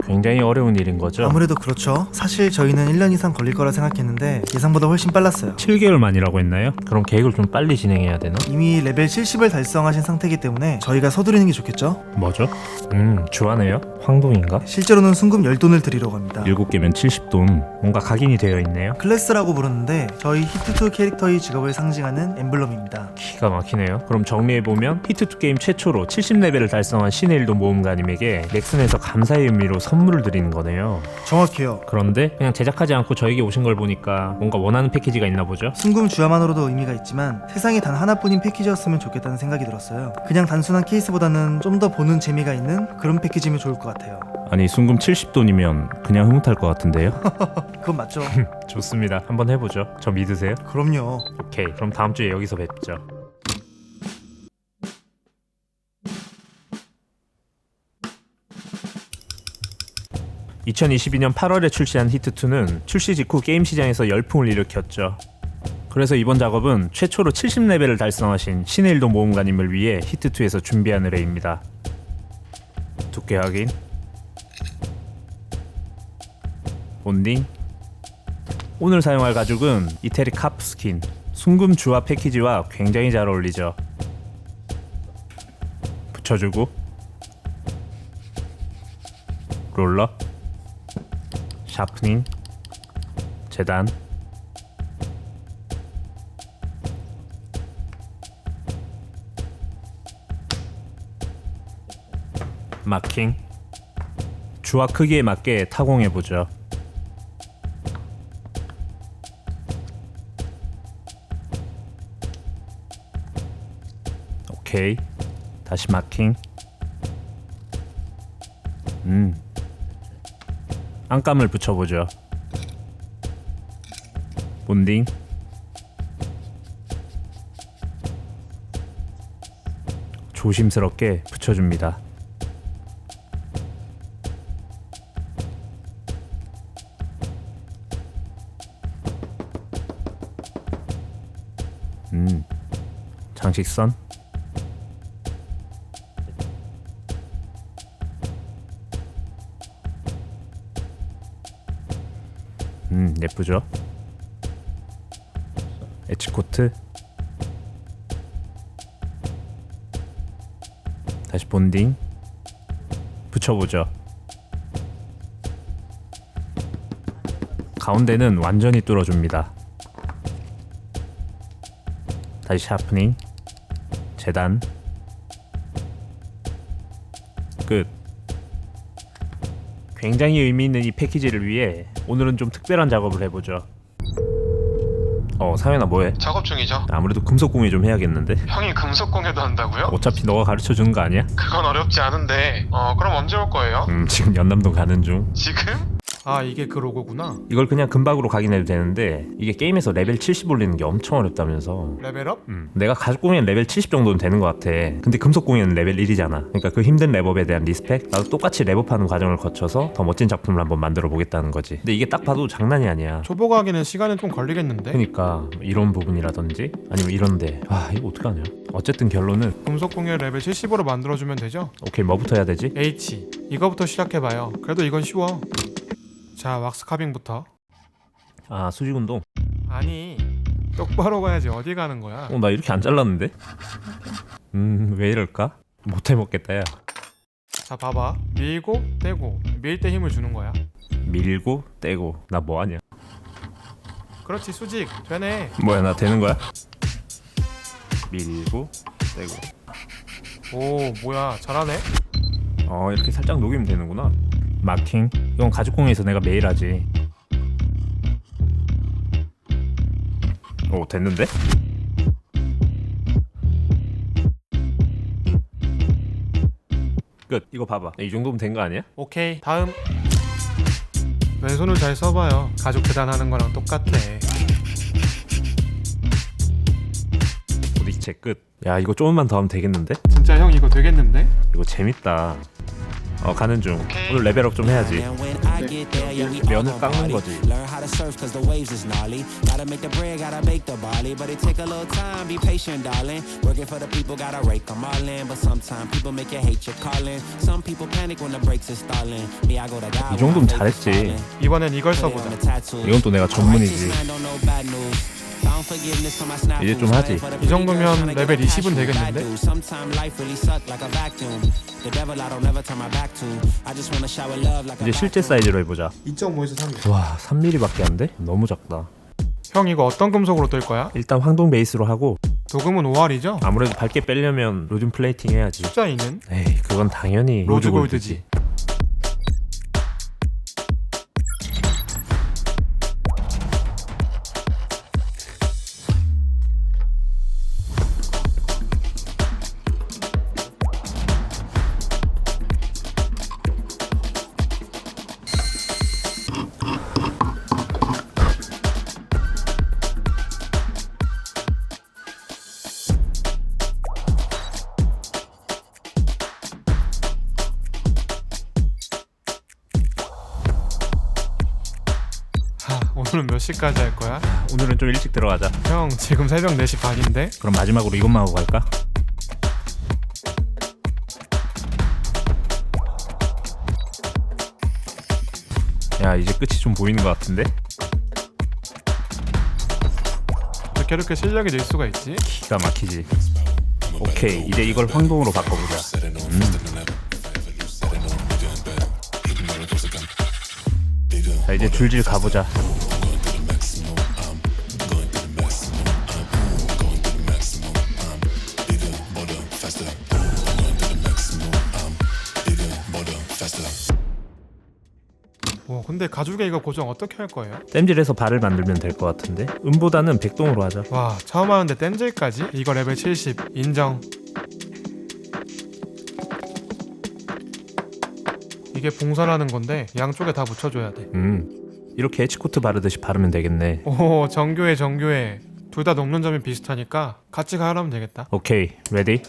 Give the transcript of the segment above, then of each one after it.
굉장히 어려운 일인 거죠. 아무래도 그렇죠. 사실 저희는 1년 이상 걸릴 거라 생각했는데 예상보다 훨씬 빨랐어요. 7개월 만이라고 했나요? 그럼 계획을 좀 빨리 진행해야 되나? 이미 레벨 70을 달성하신 상태이기 때문에 저희가 서두르는 게 좋겠죠? 뭐죠? 주하네요? 황동인가? 실제로는 순금 10돈을 드리려고 합니다. 7개면 70돈. 뭔가 각인이 되어 있네요. 클래스라고 부르는데 저희 히트2 캐릭터의 직업을 상징하는 엠블럼입니다. 기가 막히네요. 그럼 정리해보면 히트2 게임 최초로 70레벨을 달성한 신의 일도 모험가님에게 넥슨에서 감사의 의미로 선물을 드리는 거네요. 정확해요. 그런데 그냥 제작하지 않고 저에게 오신 걸 보니까 뭔가 원하는 패키지가 있나 보죠? 순금 주화만으로도 의미가 있지만 세상에 단 하나뿐인 패키지였으면 좋겠다는 생각이 들었어요. 그냥 단순한 케이스보다는 좀 더 보는 재미가 있는 그런 패키지면 좋을 것 같아요. 아니 순금 70돈이면 그냥 흐뭇할 것 같은데요? 그건 맞죠? 좋습니다. 한번 해보죠. 저 믿으세요? 그럼요. 오케이, 그럼 다음 주에 여기서 뵙죠. (2022년 8월에) 출시한 히트2는 출시 직후 게임 시장에서 열풍을 일으켰죠. 그래서 이번 작업은 최초로 70레벨을 달성하신 신의 일도 모험가님을 위해 히트2에서 준비한 의뢰입니다. 두께 확인, 본딩. 오늘 사용할 가죽은 이태릭 카프 스킨, 순금 주화 패키지와 굉장히 잘 어울리죠. 붙여주고, 롤러, 샤프닝, 재단, 마킹. 주화 크기에 맞게 타공해보죠. 오케이, 다시 마킹. 안감을 붙여보죠. 본딩. 조심스럽게 붙여줍니다. 장식선. 예쁘죠? 엣지코트. 다시 본딩 붙여보죠. 가운데는 완전히 뚫어줍니다. 다시 샤프닝, 재단, 끝. 굉장히 의미 있는 이 패키지를 위해 오늘은 좀 특별한 작업을 해보죠. 사연아 뭐해? 작업 중이죠. 아무래도 금속공예 좀 해야겠는데? 형이 금속공예도 한다고요? 어차피 너가 가르쳐주는 거 아니야? 그건 어렵지 않은데. 그럼 언제 올 거예요? 지금 연남동 가는 중. 지금? 아, 이게 그 로고구나. 이걸 그냥 금박으로 각인해도 되는데 이게 게임에서 레벨 70 올리는 게 엄청 어렵다면서. 레벨업? 내가 가죽공예는 레벨 70 정도는 되는 것 같아. 근데 금속공예는 레벨 1이잖아. 그러니까 그 힘든 랩업에 대한 리스펙? 나도 똑같이 랩업하는 과정을 거쳐서 더 멋진 작품을 한번 만들어 보겠다는 거지. 근데 이게 딱 봐도 장난이 아니야. 초보가 하기는 시간은 좀 걸리겠는데? 그러니까 이런 부분이라든지 아니면 이런데 이거 어떡하냐. 어쨌든 결론은 금속공예 레벨 70으로 만들어주면 되죠? 오케이, 뭐부터 해야 되지? H 이거부터 시작해봐요. 그래도 이건 쉬워. 자, 왁스 카빙부터. 수직운동. 아니, 똑바로 가야지. 어디 가는 거야? 나 이렇게 안 잘랐는데? 왜 이럴까? 못해먹겠다 야. 자, 봐봐. 밀고 떼고 밀 때 힘을 주는 거야. 밀고 떼고. 나 뭐하냐? 그렇지, 수직. 되네. 뭐야, 나 되는 거야? 밀고 떼고. 오, 뭐야, 잘하네. 이렇게 살짝 녹이면 되는구나. 마킹. 이건 가죽공예에서 내가 매일 하지. 됐는데? 끝. 이거 봐봐. 이 정도면 된 거 아니야? 오케이, 다음. 왼손을 잘 써봐요. 가죽 재단하는 거랑 똑같아. 도디체 끝. 야, 이거 조금만 더 하면 되겠는데? 진짜 형 이거 되겠는데? 이거 재밌다. 가는 중. 오늘 레벨업 좀 해야지. 면을 깎는 거지. 이 정도면 잘했지. 이번엔 이걸 써보자. 이건 또 내가 전문이지. 이제 좀 하지. 이 정도면 레벨 20은 되겠는데? 이제 실제 사이즈로 해보자. 2.5에서 3. 와, 3mm밖에 안 돼? 너무 작다. 형 이거 어떤 금속으로 뜰 거야? 일단 황동 베이스로 하고, 도금은 5R이죠? 아무래도 밝게 빼려면 로즘 플레이팅 해야지. 숫자이는 에이, 그건 당연히 로즈 로즈골드지. 오늘은 몇 시까지 할 거야? 오늘은 좀 일찍 들어가자. 형 지금 새벽 4시 반인데? 그럼 마지막으로 이것만 하고 갈까? 야, 이제 끝이 좀 보이는 것 같은데? 어떻게 이렇게 실력이 늘 수가 있지? 기가 막히지. 오케이, 이제 이걸 황동으로 바꿔보자. 자, 이제 줄질 가보자. 근데 가죽에 이거 고정 어떻게 할 거예요? 땜질해서 발을 만들면 될 것 같은데? 음보다는 백동으로 하자. 와 처음 하는데 땜질까지? 이거 레벨 70 인정. 이게 봉선하는 건데 양쪽에 다 붙여줘야 돼. 이렇게 에치코트 바르듯이 바르면 되겠네. 오 정교해. 둘 다 녹는 점이 비슷하니까 같이 가라면 되겠다. 오케이, 레디?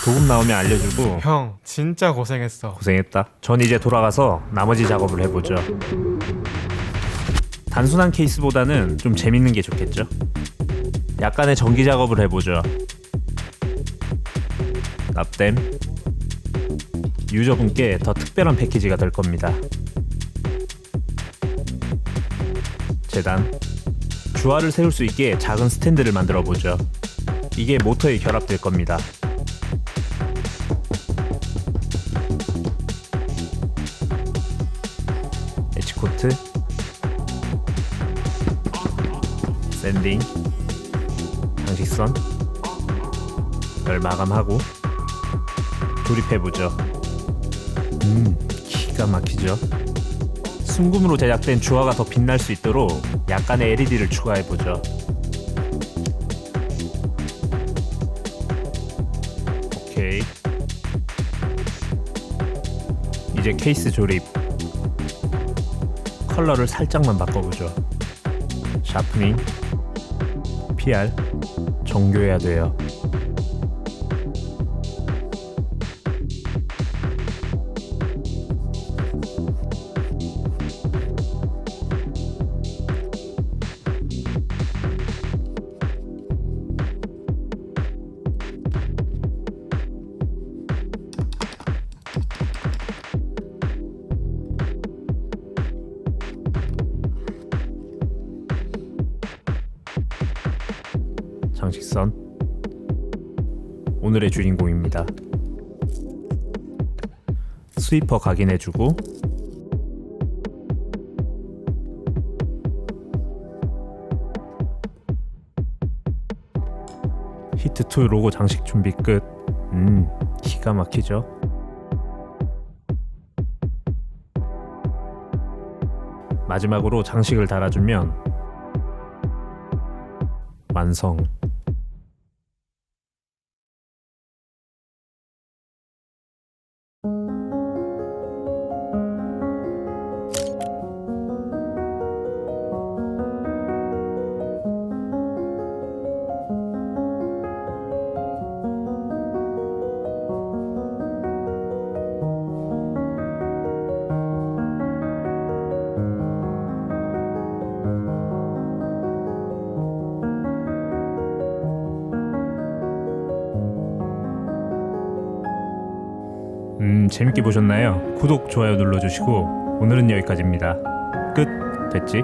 도금 나오면 알려주고. 형 진짜 고생했어. 고생했다. 전 이제 돌아가서 나머지 작업을 해보죠. 단순한 케이스보다는 좀 재밌는 게 좋겠죠? 약간의 전기 작업을 해보죠. 납땜. 유저분께 더 특별한 패키지가 될 겁니다. 재단. 주화를 세울 수 있게 작은 스탠드를 만들어 보죠. 이게 모터에 결합될 겁니다. 에치코트, 샌딩, 장식선, 열 마감하고 조립해보죠. 기가 막히죠? 순금으로 제작된 주화가 더 빛날 수 있도록 약간의 LED를 추가해보죠. 오케이. 이제 케이스 조립. 컬러를 살짝만 바꿔보죠. 샤프닝, PR, 정교해야 돼요. 장식선. 오늘의 주인공입니다. 스위퍼 각인해주고 히트2 로고 장식 준비 끝. 기가 막히죠? 마지막으로 장식을 달아주면 완성. 재밌게 보셨나요? 구독, 좋아요 눌러주시고 오늘은 여기까지입니다. 끝. 됐지?